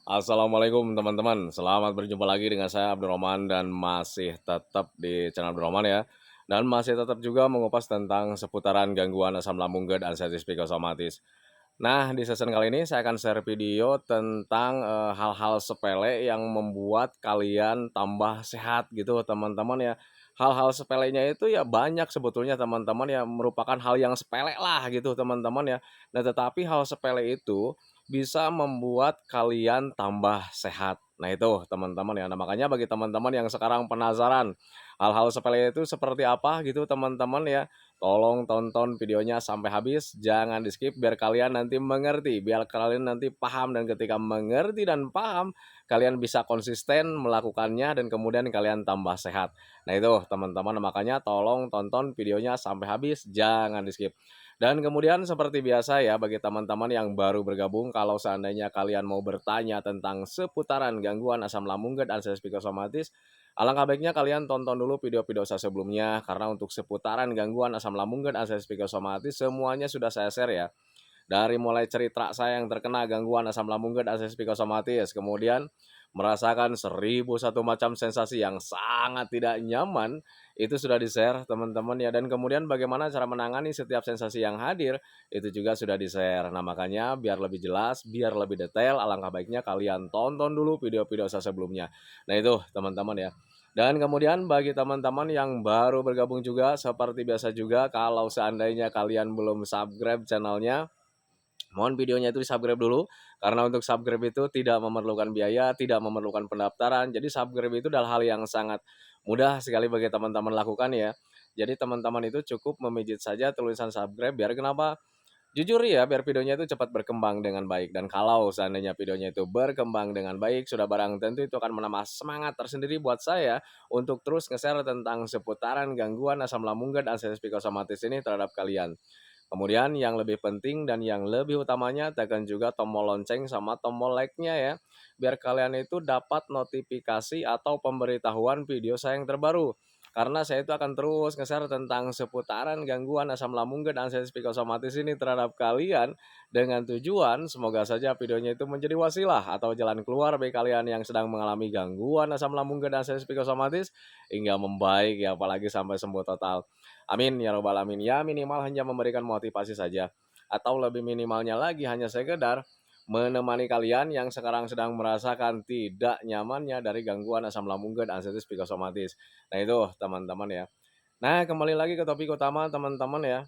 Assalamualaikum teman-teman, selamat berjumpa lagi dengan saya Abdurrahman dan masih tetap di channel Abdurrahman ya. Dan masih tetap juga mengupas tentang seputaran gangguan asam lambung GERD anxiety psikosomatis. Nah, di season kali ini saya akan share video tentang hal-hal sepele yang membuat kalian tambah sehat gitu teman-teman ya. Hal-hal sepelenya itu ya banyak sebetulnya teman-teman ya, merupakan hal yang sepele lah gitu teman-teman ya. Nah, tetapi hal sepele itu bisa membuat kalian tambah sehat. Nah itu teman-teman ya, nah makanya bagi teman-teman yang sekarang penasaran hal-hal sepele itu seperti apa gitu teman-teman ya, tolong tonton videonya sampai habis, jangan di-skip biar kalian nanti mengerti, biar kalian nanti paham dan ketika mengerti dan paham, kalian bisa konsisten melakukannya dan kemudian kalian tambah sehat. Nah itu teman-teman, makanya tolong tonton videonya sampai habis, jangan di-skip. Dan kemudian seperti biasa ya bagi teman-teman yang baru bergabung, kalau seandainya kalian mau bertanya tentang seputaran gangguan asam lambung GERD anxiety psikosomatis, alangkah baiknya kalian tonton dulu video-video saya sebelumnya karena untuk seputaran gangguan asam lambung GERD anxiety psikosomatis semuanya sudah saya share ya. Dari mulai cerita saya yang terkena gangguan asam lambung GERD anxiety psikosomatis, kemudian merasakan 1001 macam sensasi yang sangat tidak nyaman, itu sudah di-share teman-teman ya, dan kemudian bagaimana cara menangani setiap sensasi yang hadir, itu juga sudah di-share. Nah, makanya biar lebih jelas, biar lebih detail, alangkah baiknya kalian tonton dulu video-video saya sebelumnya. Nah, itu teman-teman ya. Dan kemudian bagi teman-teman yang baru bergabung juga, seperti biasa juga, kalau seandainya kalian belum subscribe channelnya, mohon videonya itu di-subscribe dulu, karena untuk subscribe itu tidak memerlukan biaya, tidak memerlukan pendaftaran. Jadi subscribe itu adalah hal yang sangat mudah sekali bagi teman-teman lakukan ya. Jadi teman-teman itu cukup memijit saja tulisan subscribe, biar kenapa? Jujur ya, biar videonya itu cepat berkembang dengan baik. Dan kalau seandainya videonya itu berkembang dengan baik, sudah barang tentu itu akan menambah semangat tersendiri buat saya untuk terus nge-share tentang seputaran gangguan asam lambung GERD anxiety psikosomatis ini terhadap kalian. Kemudian yang lebih penting dan yang lebih utamanya tekan juga tombol lonceng sama tombol like-nya ya. Biar kalian itu dapat notifikasi atau pemberitahuan video saya yang terbaru. Karena saya itu akan terus nge-share tentang seputaran gangguan asam lambung GERD anxiety psikosomatis ini terhadap kalian dengan tujuan semoga saja videonya itu menjadi wasilah atau jalan keluar bagi kalian yang sedang mengalami gangguan asam lambung GERD anxiety psikosomatis hingga membaik ya, apalagi sampai sembuh total. Amin ya robbal alamin. Ya minimal hanya memberikan motivasi saja. Atau lebih minimalnya lagi hanya sekedar menemani kalian yang sekarang sedang merasakan tidak nyamannya dari gangguan asam lambung GERD anxiety psikosomatis. Nah itu teman-teman ya. Nah kembali lagi ke topik utama teman-teman ya.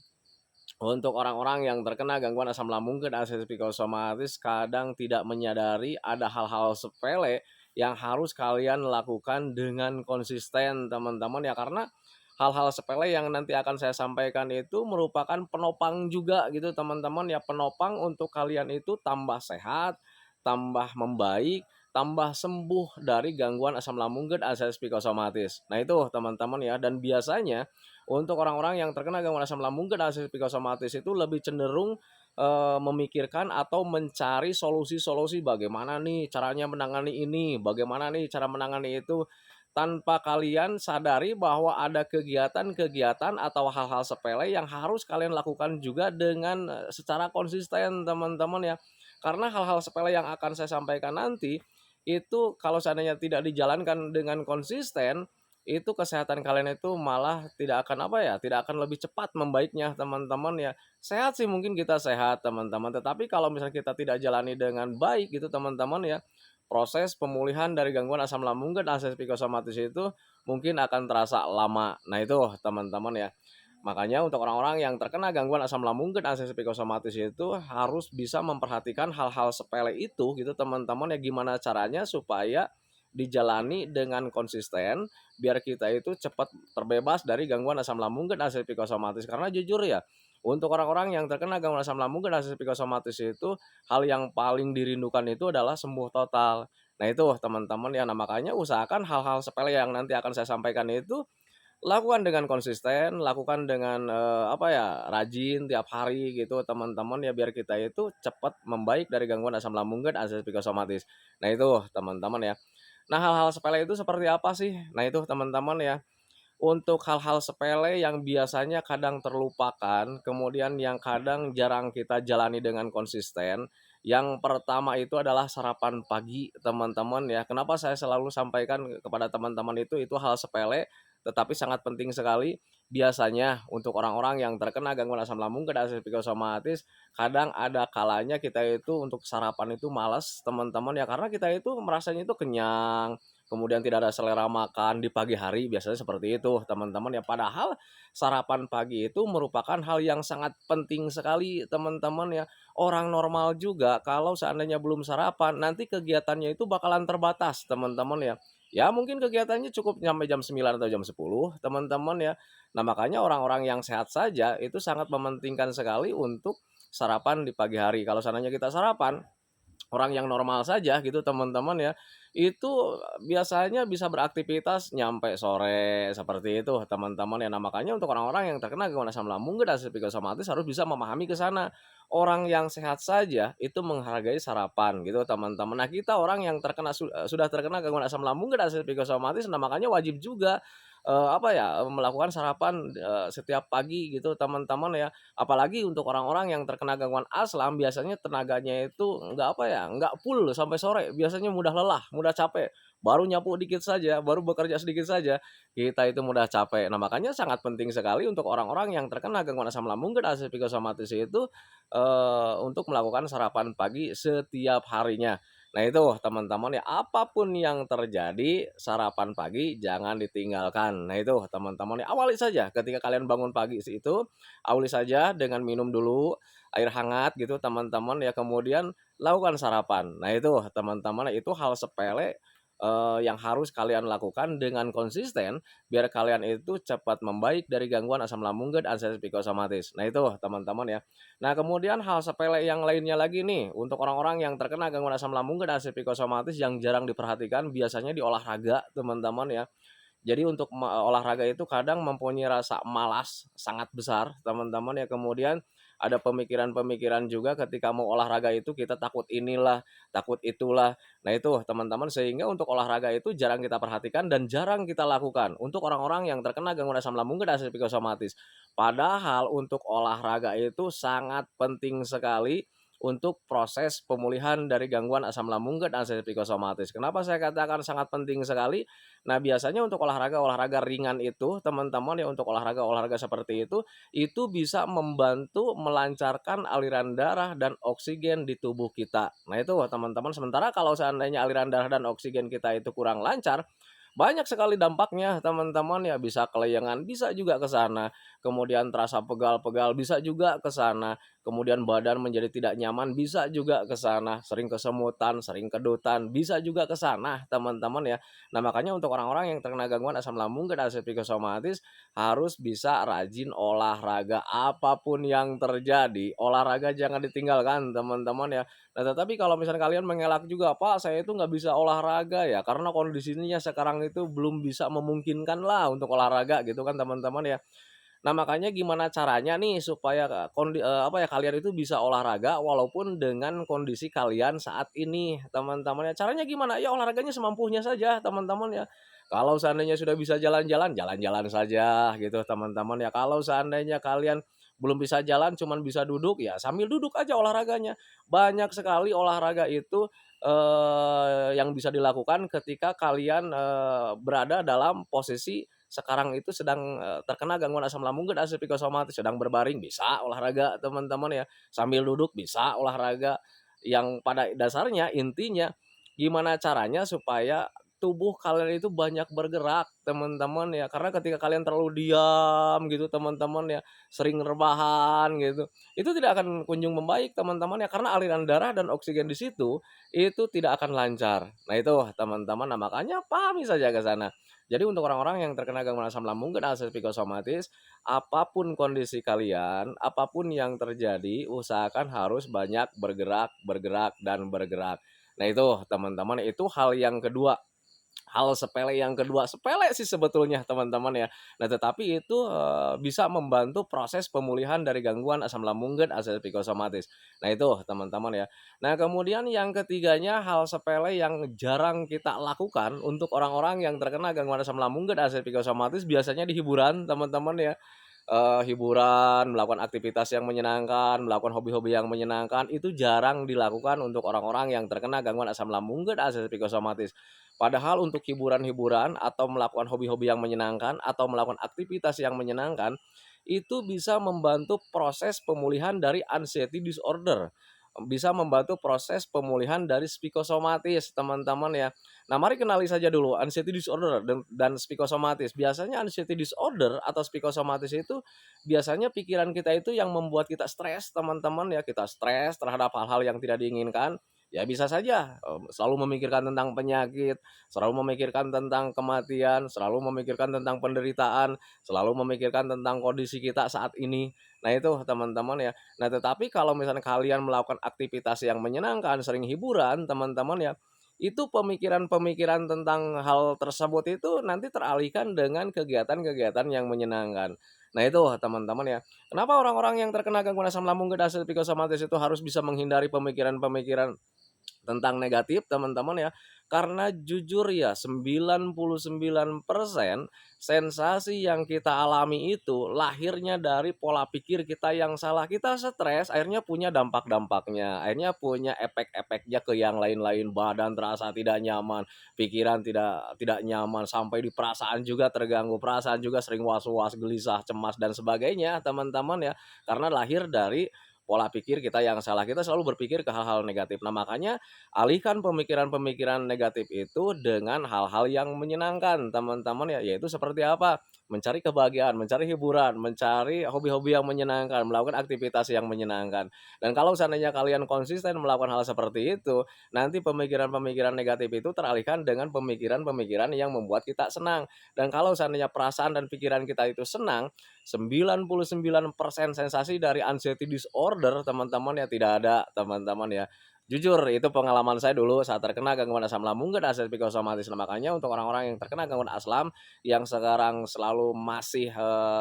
Untuk orang-orang yang terkena gangguan asam lambung GERD anxiety psikosomatis kadang tidak menyadari ada hal-hal sepele yang harus kalian lakukan dengan konsisten teman-teman ya, karena hal-hal sepele yang nanti akan saya sampaikan itu merupakan penopang juga gitu teman-teman ya, penopang untuk kalian itu tambah sehat, tambah membaik, tambah sembuh dari gangguan asam lambung GERD anxiety psikosomatis. Nah itu teman-teman ya, dan biasanya untuk orang-orang yang terkena gangguan asam lambung GERD anxiety psikosomatis itu lebih cenderung memikirkan atau mencari solusi-solusi bagaimana nih caranya menangani ini, bagaimana nih cara menangani itu, tanpa kalian sadari bahwa ada kegiatan-kegiatan atau hal-hal sepele yang harus kalian lakukan juga dengan secara konsisten teman-teman ya. Karena hal-hal sepele yang akan saya sampaikan nanti, itu kalau seandainya tidak dijalankan dengan konsisten, itu kesehatan kalian itu malah tidak akan apa ya, tidak akan lebih cepat membaiknya teman-teman ya. Sehat sih mungkin kita sehat teman-teman, tetapi kalau misalnya kita tidak jalani dengan baik gitu teman-teman ya, proses pemulihan dari gangguan asam lambung dan anxiety psikosomatis itu mungkin akan terasa lama. Nah itu teman-teman ya. Makanya untuk orang-orang yang terkena gangguan asam lambung dan anxiety psikosomatis itu harus bisa memperhatikan hal-hal sepele itu gitu teman-teman ya, gimana caranya supaya dijalani dengan konsisten biar kita itu cepat terbebas dari gangguan asam lambung dan anxiety psikosomatis. Karena jujur ya, untuk orang-orang yang terkena gangguan asam lambung dan anxiety psikosomatis itu hal yang paling dirindukan itu adalah sembuh total. Nah itu teman-teman ya, nah makanya usahakan hal-hal sepele yang nanti akan saya sampaikan itu lakukan dengan konsisten, lakukan dengan, apa ya, rajin tiap hari gitu teman-teman ya, biar kita itu cepat membaik dari gangguan asam lambung dan anxiety psikosomatis. Nah itu teman-teman ya. Nah hal-hal sepele itu seperti apa sih? Nah itu teman-teman ya, untuk hal-hal sepele yang biasanya kadang terlupakan, kemudian yang kadang jarang kita jalani dengan konsisten, Yang pertama itu adalah sarapan pagi, teman-teman ya. Kenapa saya selalu sampaikan kepada teman-teman itu hal sepele, tetapi sangat penting sekali. Biasanya untuk orang-orang yang terkena gangguan asam lambung dan aktivitas psikosomatis, kadang ada kalanya kita itu untuk sarapan itu malas, teman-teman ya, karena kita itu merasanya itu kenyang, kemudian tidak ada selera makan di pagi hari, biasanya seperti itu, teman-teman ya. Padahal sarapan pagi itu merupakan hal yang sangat penting sekali, teman-teman ya. Orang normal juga kalau seandainya belum sarapan, nanti kegiatannya itu bakalan terbatas, teman-teman ya. Ya mungkin kegiatannya cukup sampai jam 9 atau jam 10, teman-teman ya. Nah, makanya orang-orang yang sehat saja itu sangat mementingkan sekali untuk sarapan di pagi hari. Kalau seandainya kita sarapan, orang yang normal saja gitu teman-teman ya, itu biasanya bisa beraktivitas nyampe sore, seperti itu teman-teman ya. Nah, makanya untuk orang-orang yang terkena gangguan asam lambung dan psikosomatis harus bisa memahami ke sana. Orang yang sehat saja itu menghargai sarapan gitu teman-teman. Nah, kita orang yang sudah terkena gangguan asam lambung dan psikosomatis, nah makanya wajib juga, melakukan sarapan, setiap pagi gitu teman-teman ya. Apalagi untuk orang-orang yang terkena gangguan asam, biasanya tenaganya itu nggak full sampai sore, biasanya mudah lelah, mudah capek. Baru nyapu dikit saja, baru bekerja sedikit saja, kita itu mudah capek. Nah, makanya sangat penting sekali untuk orang-orang yang terkena gangguan asam lambung dan psikosomatis itu, untuk melakukan sarapan pagi setiap harinya. Nah itu teman-teman ya, apapun yang terjadi, sarapan pagi jangan ditinggalkan. Nah itu teman-teman ya, awali saja ketika kalian bangun pagi itu, awali saja dengan minum dulu air hangat gitu teman-teman ya, kemudian lakukan sarapan. Nah itu teman-teman, itu hal sepele, yang harus kalian lakukan dengan konsisten biar kalian itu cepat membaik dari gangguan asam lambung dan anxiety psikosomatis. Nah itu teman-teman ya. Nah, kemudian hal sepele yang lainnya lagi nih, untuk orang-orang yang terkena gangguan asam lambung dan aktivitas psikosomatis yang jarang diperhatikan biasanya di olahraga, teman-teman ya. Jadi untuk olahraga itu kadang mempunyai rasa malas sangat besar, teman-teman ya. Kemudian ada pemikiran-pemikiran juga ketika mau olahraga itu kita takut inilah, takut itulah. Nah itu teman-teman, sehingga untuk olahraga itu jarang kita perhatikan dan jarang kita lakukan untuk orang-orang yang terkena gangguan asam lambung dan psikosomatis. Padahal untuk olahraga itu sangat penting sekali untuk proses pemulihan dari gangguan asam lambung dan psikosomatis. Kenapa saya katakan sangat penting sekali? Nah, biasanya untuk olahraga-olahraga ringan itu, teman-teman ya, untuk olahraga-olahraga seperti itu bisa membantu melancarkan aliran darah dan oksigen di tubuh kita. Nah, itu teman-teman, sementara kalau seandainya aliran darah dan oksigen kita itu kurang lancar, banyak sekali dampaknya teman-teman ya, bisa kelayangan, bisa juga ke sana, kemudian terasa pegal-pegal, bisa juga ke sana, kemudian badan menjadi tidak nyaman, bisa juga ke sana, sering kesemutan, sering kedutan, bisa juga ke sana teman-teman ya. Nah, makanya untuk orang-orang yang terkena gangguan asam lambung dan psikosomatis harus bisa rajin olahraga, apapun yang terjadi, olahraga jangan ditinggalkan teman-teman ya. Nah, tetapi kalau misalnya kalian mengelak juga, "Pak, saya itu nggak bisa olahraga ya, karena kondisinya sekarang itu belum bisa memungkinkan lah untuk olahraga," gitu kan teman-teman ya. Nah, makanya gimana caranya nih supaya, kalian itu bisa olahraga walaupun dengan kondisi kalian saat ini, teman-teman ya. Caranya gimana? Ya olahraganya semampunya saja, teman-teman ya. Kalau seandainya sudah bisa jalan-jalan, jalan-jalan saja gitu, teman-teman ya. Kalau seandainya kalian belum bisa jalan, cuman bisa duduk, ya sambil duduk aja olahraganya. Banyak sekali olahraga itu, yang bisa dilakukan ketika kalian, berada dalam posisi sekarang itu sedang, terkena gangguan asam lambung dan psikosomatis, sedang berbaring bisa olahraga teman-teman ya, sambil duduk bisa olahraga. Yang pada dasarnya intinya gimana caranya supaya tubuh kalian itu banyak bergerak teman-teman ya, karena ketika kalian terlalu diam gitu teman-teman ya, sering rebahan gitu, itu tidak akan kunjung membaik teman-teman ya, karena aliran darah dan oksigen di situ, itu tidak akan lancar. Nah itu teman-teman, nah makanya pahami saja ke sana. Jadi untuk orang-orang yang terkena gangguan asam lambung dan aktivitas psikosomatis, apapun kondisi kalian, apapun yang terjadi, usahakan harus banyak bergerak, bergerak, dan bergerak. Nah itu teman-teman, itu hal yang kedua. Hal sepele yang kedua, sepele sih sebetulnya teman-teman ya. Nah tetapi itu, bisa membantu proses pemulihan dari gangguan asam lambung dan aktivitas psikosomatis. Nah itu teman-teman ya. Nah kemudian yang ketiganya, hal sepele yang jarang kita lakukan untuk orang-orang yang terkena gangguan asam lambung dan aktivitas psikosomatis biasanya di hiburan teman-teman ya. hiburan, melakukan aktivitas yang menyenangkan, melakukan hobi-hobi yang menyenangkan, itu jarang dilakukan untuk orang-orang yang terkena gangguan asam lambung dan asam psikosomatis. Padahal untuk hiburan-hiburan atau melakukan hobi-hobi yang menyenangkan atau melakukan aktivitas yang menyenangkan, itu bisa membantu proses pemulihan dari anxiety disorder, bisa membantu proses pemulihan dari psikosomatis, teman-teman ya. Nah, mari kenali saja dulu anxiety disorder dan psikosomatis. Biasanya anxiety disorder atau psikosomatis itu biasanya pikiran kita itu yang membuat kita stres, teman-teman ya. Kita stres terhadap hal-hal yang tidak diinginkan. Ya bisa saja selalu memikirkan tentang penyakit, selalu memikirkan tentang kematian, selalu memikirkan tentang penderitaan, selalu memikirkan tentang kondisi kita saat ini. Nah, itu teman-teman ya. Nah, tetapi kalau misalnya kalian melakukan aktivitas yang menyenangkan, sering hiburan, teman-teman ya, itu pemikiran-pemikiran tentang hal tersebut itu nanti teralihkan dengan kegiatan-kegiatan yang menyenangkan. Nah, itu teman-teman ya. Kenapa orang-orang yang terkena gangguan asam lambung dan psikosomatis itu harus bisa menghindari pemikiran-pemikiran tentang negatif, teman-teman ya, karena jujur ya 99% sensasi yang kita alami itu lahirnya dari pola pikir kita yang salah. Kita stres akhirnya punya dampak-dampaknya, akhirnya punya efek-efeknya ke yang lain-lain, badan terasa tidak nyaman, pikiran tidak tidak nyaman, sampai di perasaan juga terganggu, perasaan juga sering was-was, gelisah, cemas dan sebagainya, teman-teman ya. Karena lahir dari pola pikir kita yang salah, kita selalu berpikir ke hal-hal negatif. Nah, makanya alihkan pemikiran-pemikiran negatif itu dengan hal-hal yang menyenangkan, teman-teman ya, yaitu seperti apa? Mencari kebahagiaan, mencari hiburan, mencari hobi-hobi yang menyenangkan, melakukan aktivitas yang menyenangkan. Dan kalau seandainya kalian konsisten melakukan hal seperti itu, nanti pemikiran-pemikiran negatif itu teralihkan dengan pemikiran-pemikiran yang membuat kita senang. Dan kalau seandainya perasaan dan pikiran kita itu senang, 99% sensasi dari anxiety disorder, teman-teman ya tidak ada, teman-teman ya. Jujur itu pengalaman saya dulu saat terkena gangguan asam lambung dan asam psikosomatis. Nah, makanya untuk orang-orang yang terkena gangguan asam, yang sekarang selalu masih,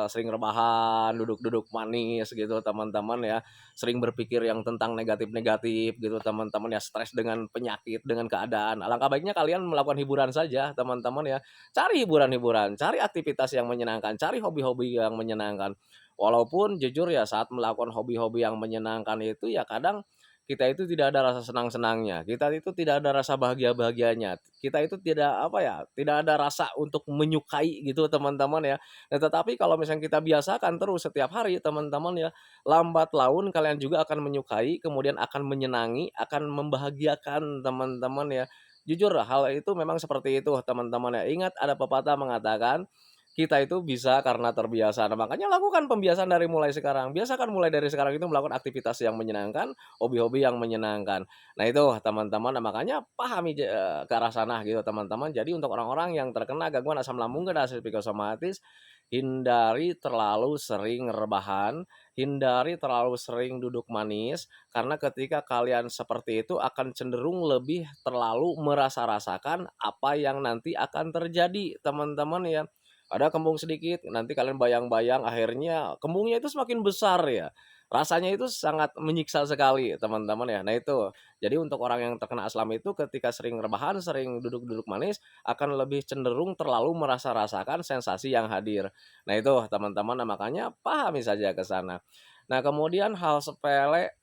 sering rebahan, duduk-duduk manis gitu teman-teman ya, sering berpikir yang tentang negatif-negatif gitu teman-teman ya, stres dengan penyakit, dengan keadaan. Alangkah baiknya kalian melakukan hiburan saja teman-teman ya. Cari hiburan-hiburan, cari aktivitas yang menyenangkan, cari hobi-hobi yang menyenangkan. Walaupun jujur ya saat melakukan hobi-hobi yang menyenangkan itu ya kadang kita itu tidak ada rasa senang-senangnya, kita itu tidak ada rasa bahagia-bahagianya, kita itu tidak, apa ya, tidak ada rasa untuk menyukai gitu teman-teman ya. Nah, tetapi kalau misalnya kita biasakan terus setiap hari teman-teman ya, lambat laun kalian juga akan menyukai, kemudian akan menyenangi, akan membahagiakan teman-teman ya. Jujur hal itu memang seperti itu teman-teman ya. Ingat ada pepatah mengatakan, kita itu bisa karena terbiasa. Nah, makanya lakukan pembiasaan dari mulai sekarang. Biasakan mulai dari sekarang itu melakukan aktivitas yang menyenangkan, hobi-hobi yang menyenangkan. Nah, itu teman-teman, nah makanya pahami ke arah sana gitu teman-teman. Jadi untuk orang-orang yang terkena gangguan asam lambung dan asam psikosomatis, hindari terlalu sering rebahan, hindari terlalu sering duduk manis, karena ketika kalian seperti itu akan cenderung lebih terlalu merasa-rasakan apa yang nanti akan terjadi, teman-teman ya. Ada kembung sedikit, nanti kalian bayang-bayang akhirnya kembungnya itu semakin besar ya. Rasanya itu sangat menyiksa sekali teman-teman ya. Nah itu, jadi untuk orang yang terkena aslam itu ketika sering rebahan, sering duduk-duduk manis, akan lebih cenderung terlalu merasa-rasakan sensasi yang hadir. Nah itu teman-teman, nah makanya pahami saja ke sana. Nah kemudian hal sepele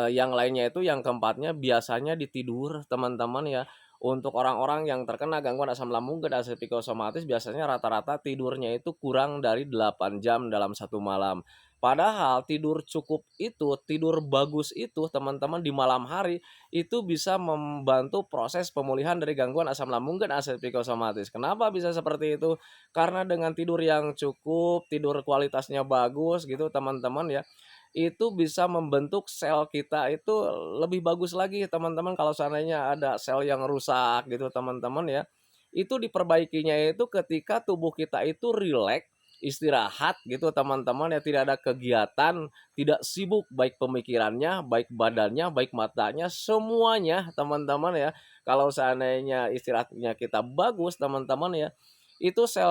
yang lainnya itu yang keempatnya biasanya di tidur teman-teman ya. Untuk orang-orang yang terkena gangguan asam lambung dan asam psikosomatis biasanya rata-rata tidurnya itu kurang dari 8 jam dalam satu malam. Padahal tidur cukup itu, tidur bagus itu teman-teman di malam hari, itu bisa membantu proses pemulihan dari gangguan asam lambung dan asam psikosomatis. Kenapa bisa seperti itu? Karena dengan tidur yang cukup, tidur kualitasnya bagus gitu teman-teman ya, itu bisa membentuk sel kita itu lebih bagus lagi teman-teman. Kalau seandainya ada sel yang rusak gitu teman-teman ya, itu diperbaikinya itu ketika tubuh kita itu rileks, istirahat gitu teman-teman ya, tidak ada kegiatan, tidak sibuk baik pemikirannya, baik badannya, baik matanya, semuanya teman-teman ya. Kalau seandainya istirahatnya kita bagus teman-teman ya, itu sel,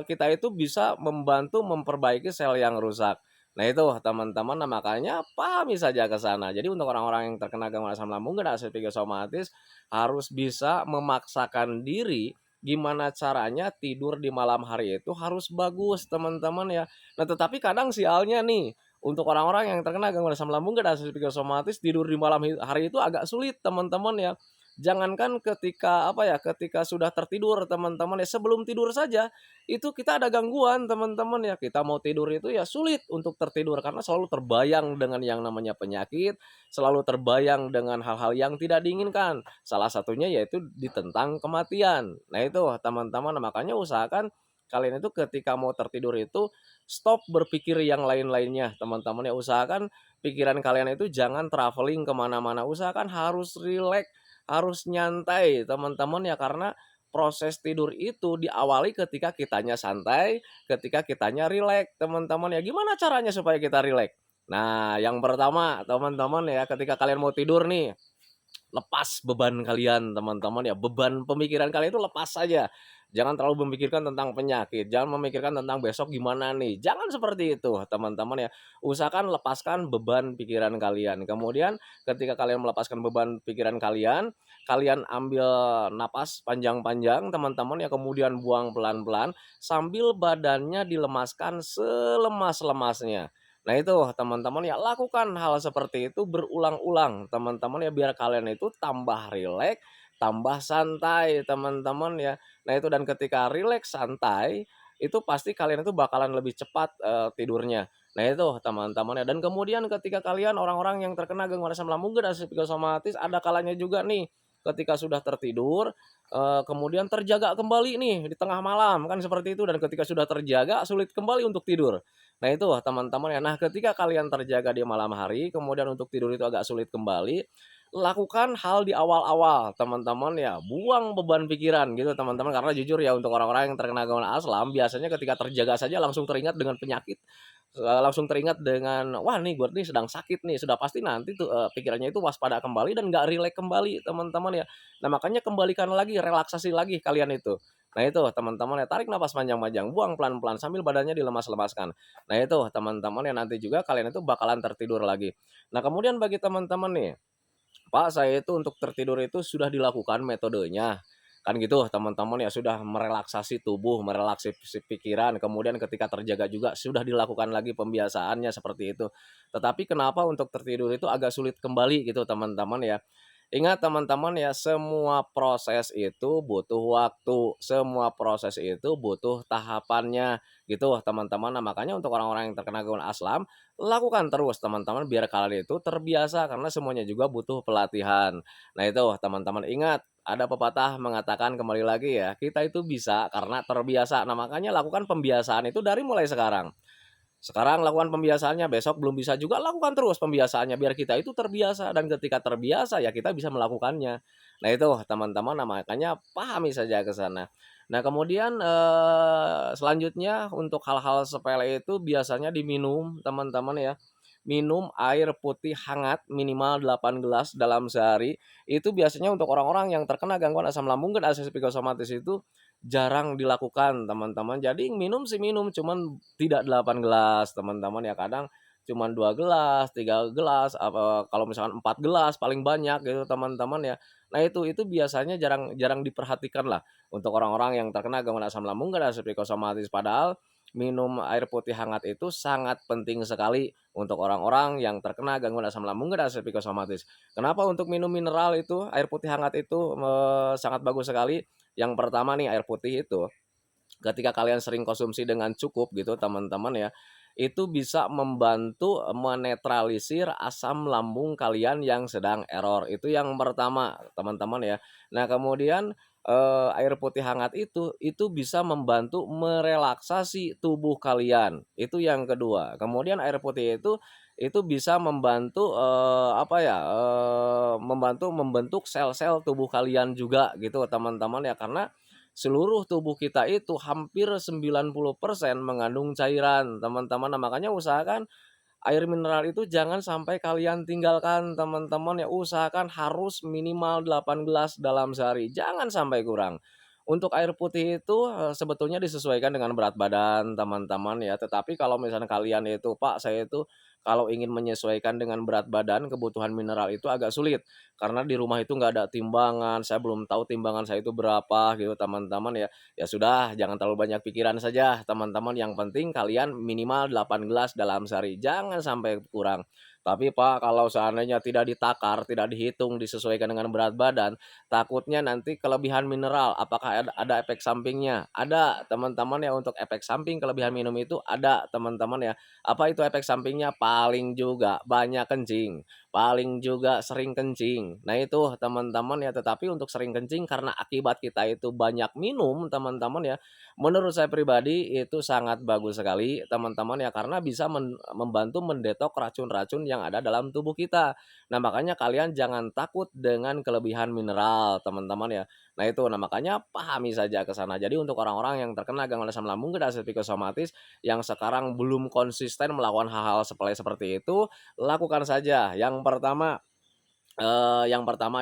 kita itu bisa membantu memperbaiki sel yang rusak. Nah itu teman-teman, nah makanya pahami saja ke sana. Jadi untuk orang-orang yang terkena gangguan asam lambung dan asam psikosomatis harus bisa memaksakan diri gimana caranya tidur di malam hari itu harus bagus, teman-teman ya. Nah, tetapi kadang sialnya nih, untuk orang-orang yang terkena gangguan asam lambung dan psikosomatis tidur di malam hari itu agak sulit, teman-teman ya. Jangankan ketika apa ya, ketika sudah tertidur, teman-teman ya, sebelum tidur saja itu kita ada gangguan, teman-teman ya. Kita mau tidur itu ya sulit untuk tertidur karena selalu terbayang dengan yang namanya penyakit, selalu terbayang dengan hal-hal yang tidak diinginkan. Salah satunya yaitu tentang kematian. Nah itu teman-teman, makanya usahakan kalian itu ketika mau tertidur itu stop berpikir yang lain-lainnya, teman-teman ya. Usahakan pikiran kalian itu jangan traveling kemana-mana, usahakan harus rileks, harus nyantai, teman-teman ya, karena proses tidur itu diawali ketika kitanya santai, ketika kitanya rileks, teman-teman ya. Gimana caranya supaya kita rileks? Nah, yang pertama, teman-teman ya, ketika kalian mau tidur nih, lepas beban kalian, teman-teman ya, beban pemikiran kalian itu lepas saja. Jangan terlalu memikirkan tentang penyakit, jangan memikirkan tentang besok gimana nih, jangan seperti itu, teman-teman ya. Usahakan lepaskan beban pikiran kalian. Kemudian ketika kalian melepaskan beban pikiran kalian, kalian ambil napas panjang-panjang, teman-teman ya, kemudian buang pelan-pelan sambil badannya dilemaskan selemas-lemasnya. Nah itu teman-teman ya, lakukan hal seperti itu berulang-ulang, teman-teman ya, biar kalian itu tambah rileks, tambah santai, teman-teman ya. Nah itu, dan ketika rileks, santai, itu pasti kalian itu bakalan lebih cepat, tidurnya. Nah itu teman-teman ya, dan kemudian ketika kalian orang-orang yang terkena gangguan asam lambung dan psikosomatis, ada kalanya juga nih, ketika sudah tertidur, kemudian terjaga kembali nih di tengah malam, kan seperti itu, dan ketika sudah terjaga sulit kembali untuk tidur. Nah itu teman-teman ya. Nah ketika kalian terjaga di malam hari, kemudian untuk tidur itu agak sulit kembali, lakukan hal di awal-awal, teman-teman ya. Buang beban pikiran gitu, teman-teman, karena jujur ya, untuk orang-orang yang terkena gangguan aslam, biasanya ketika terjaga saja langsung teringat dengan penyakit, langsung teringat dengan, "Wah nih gue nih sedang sakit nih." Sudah pasti nanti tuh, pikirannya itu waspada kembali dan nggak rileks kembali, teman-teman ya. Nah makanya kembalikan lagi, relaksasi lagi kalian itu. Nah itu teman-teman ya, tarik napas panjang-panjang, buang pelan-pelan sambil badannya dilemas-lemaskan. Nah itu teman-teman ya, nanti juga kalian itu bakalan tertidur lagi. Nah kemudian bagi teman-teman nih, "Pak, saya itu untuk tertidur itu sudah dilakukan metodenya." Kan gitu teman-teman ya, sudah merelaksasi tubuh, merelaksasi pikiran, kemudian ketika terjaga juga sudah dilakukan lagi pembiasaannya seperti itu. Tetapi kenapa untuk tertidur itu agak sulit kembali gitu, teman-teman ya. Ingat teman-teman ya, semua proses itu butuh waktu, semua proses itu butuh tahapannya gitu, teman-teman. Nah, makanya untuk orang-orang yang terkena gangguan aslam, lakukan terus teman-teman biar kalian itu terbiasa, karena semuanya juga butuh pelatihan. Nah itu teman-teman, ingat ada pepatah mengatakan, kembali lagi ya, kita itu bisa karena terbiasa. Nah makanya lakukan pembiasaan itu dari mulai sekarang. Sekarang lakukan pembiasaannya, besok belum bisa juga lakukan terus pembiasaannya biar kita itu terbiasa, dan ketika terbiasa ya kita bisa melakukannya. Nah itu teman-teman, nah makanya pahami saja ke sana. Nah kemudian, selanjutnya untuk hal-hal sepele itu biasanya diminum, teman-teman ya. Minum air putih hangat minimal 8 gelas dalam sehari, itu biasanya untuk orang-orang yang terkena gangguan asam lambung dan akses psikosomatis itu jarang dilakukan, teman-teman. Jadi minum sih minum, cuman tidak 8 gelas, teman-teman ya. Kadang cuman 2 gelas, 3 gelas, apa kalau misalkan 4 gelas paling banyak gitu, teman-teman ya. Nah itu biasanya jarang jarang diperhatikan lah untuk orang-orang yang terkena gangguan asam lambung dan psikosomatis. Padahal minum air putih hangat itu sangat penting sekali untuk orang-orang yang terkena gangguan asam lambung dan psikosomatis. Kenapa untuk minum mineral itu, air putih hangat itu, sangat bagus sekali? Yang pertama nih, air putih itu ketika kalian sering konsumsi dengan cukup gitu, teman-teman ya, itu bisa membantu menetralisir asam lambung kalian yang sedang error. Itu yang pertama, teman-teman ya. Nah kemudian, air putih hangat itu bisa membantu merelaksasi tubuh kalian, itu yang kedua. Kemudian air putih itu bisa membantu, apa ya, membantu membentuk sel-sel tubuh kalian juga gitu, teman-teman ya. Karena seluruh tubuh kita itu hampir 90% mengandung cairan, teman-teman. Nah, makanya usahakan air mineral itu jangan sampai kalian tinggalkan, teman-teman ya. Usahakan harus minimal 8 gelas dalam sehari, jangan sampai kurang. Untuk air putih itu, sebetulnya disesuaikan dengan berat badan teman-teman ya. Tetapi kalau misalnya kalian itu, "Pak, saya itu kalau ingin menyesuaikan dengan berat badan, kebutuhan mineral itu agak sulit. Karena di rumah itu nggak ada timbangan, saya belum tahu timbangan saya itu berapa gitu teman-teman ya. Ya sudah, jangan terlalu banyak pikiran saja teman-teman, yang penting kalian minimal 8 gelas dalam sehari, jangan sampai kurang. Tapi Pak, kalau seandainya tidak ditakar, tidak dihitung, disesuaikan dengan berat badan, takutnya nanti kelebihan mineral, apakah ada efek sampingnya? Ada teman-teman ya, untuk efek samping kelebihan minum itu ada teman-teman ya. Apa itu efek sampingnya? Paling juga banyak kencing, paling juga sering kencing. Nah itu teman-teman ya, tetapi untuk sering kencing karena akibat kita itu banyak minum teman-teman ya, menurut saya pribadi itu sangat bagus sekali teman-teman ya, karena bisa membantu mendetok racun-racun yang ada dalam tubuh kita. Nah makanya kalian jangan takut dengan kelebihan mineral teman-teman ya. Nah itu, nah makanya pahami saja ke sana. Jadi untuk orang-orang yang terkena gangguan asam lambung dan psikosomatis yang sekarang belum konsisten melakukan hal-hal sepele seperti itu, lakukan saja. Yang pertama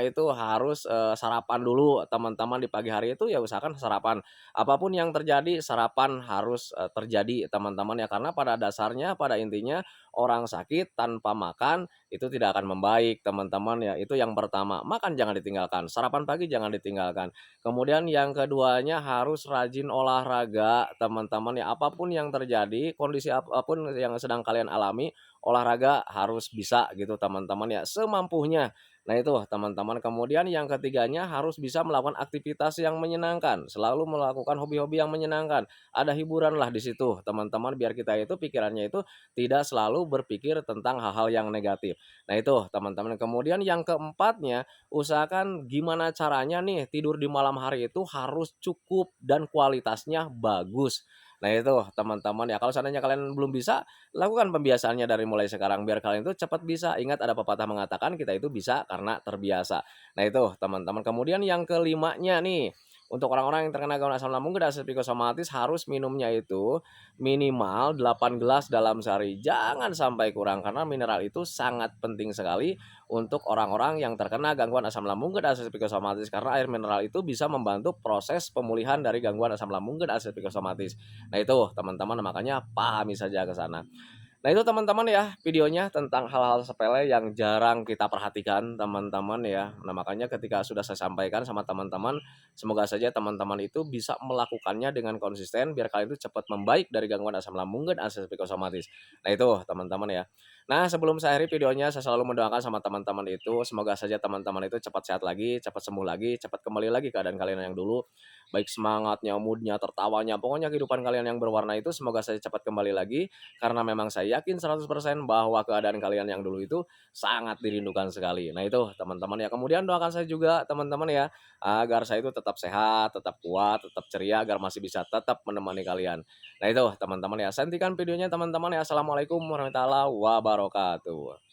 itu harus, sarapan dulu teman-teman di pagi hari itu, ya usahakan sarapan. Apapun yang terjadi, sarapan harus, terjadi teman-teman ya, karena pada dasarnya, pada intinya orang sakit tanpa makan itu tidak akan membaik teman-teman ya, itu yang pertama. Makan jangan ditinggalkan, sarapan pagi jangan ditinggalkan. Kemudian yang keduanya harus rajin olahraga teman-teman ya, apapun yang terjadi, kondisi apapun yang sedang kalian alami, olahraga harus bisa gitu teman-teman ya, semampunya. Nah itu teman-teman, kemudian yang ketiganya harus bisa melakukan aktivitas yang menyenangkan, selalu melakukan hobi-hobi yang menyenangkan. Ada hiburanlah di situ teman-teman, biar kita itu pikirannya itu tidak selalu berpikir tentang hal-hal yang negatif. Nah itu teman-teman, kemudian yang keempatnya, usahakan gimana caranya nih tidur di malam hari itu harus cukup dan kualitasnya bagus. Nah itu teman-teman ya, kalau seandainya kalian belum bisa, lakukan pembiasaannya dari mulai sekarang biar kalian itu cepat bisa. Ingat ada pepatah mengatakan kita itu bisa karena terbiasa. Nah itu teman-teman. Kemudian yang kelimanya nih, untuk orang-orang yang terkena gangguan asam lambung dan psikosomatis harus minumnya itu minimal 8 gelas dalam sehari. Jangan sampai kurang karena mineral itu sangat penting sekali untuk orang-orang yang terkena gangguan asam lambung dan psikosomatis, karena air mineral itu bisa membantu proses pemulihan dari gangguan asam lambung dan psikosomatis. Nah itu teman-teman, makanya pahami saja ke sana. Nah itu teman-teman ya, videonya tentang hal-hal sepele yang jarang kita perhatikan teman-teman ya. Nah makanya ketika sudah saya sampaikan sama teman-teman, semoga saja teman-teman itu bisa melakukannya dengan konsisten biar kalian itu cepat membaik dari gangguan asam lambung dan psikosomatis. Nah itu teman-teman ya. Nah sebelum saya akhiri videonya, saya selalu mendoakan sama teman-teman itu, semoga saja teman-teman itu cepat sehat lagi, cepat sembuh lagi, cepat kembali lagi keadaan kalian yang dulu. Baik semangatnya, moodnya, tertawanya, pokoknya kehidupan kalian yang berwarna itu semoga saja cepat kembali lagi. Karena memang saya yakin 100% bahwa keadaan kalian yang dulu itu sangat dirindukan sekali. Nah itu teman-teman ya, kemudian doakan saya juga teman-teman ya, agar saya itu tetap sehat, tetap kuat, tetap ceria, agar masih bisa tetap menemani kalian. Nah itu teman-teman ya, saya hentikan videonya teman-teman ya. Assalamualaikum warahmatullahi wabarakatuh.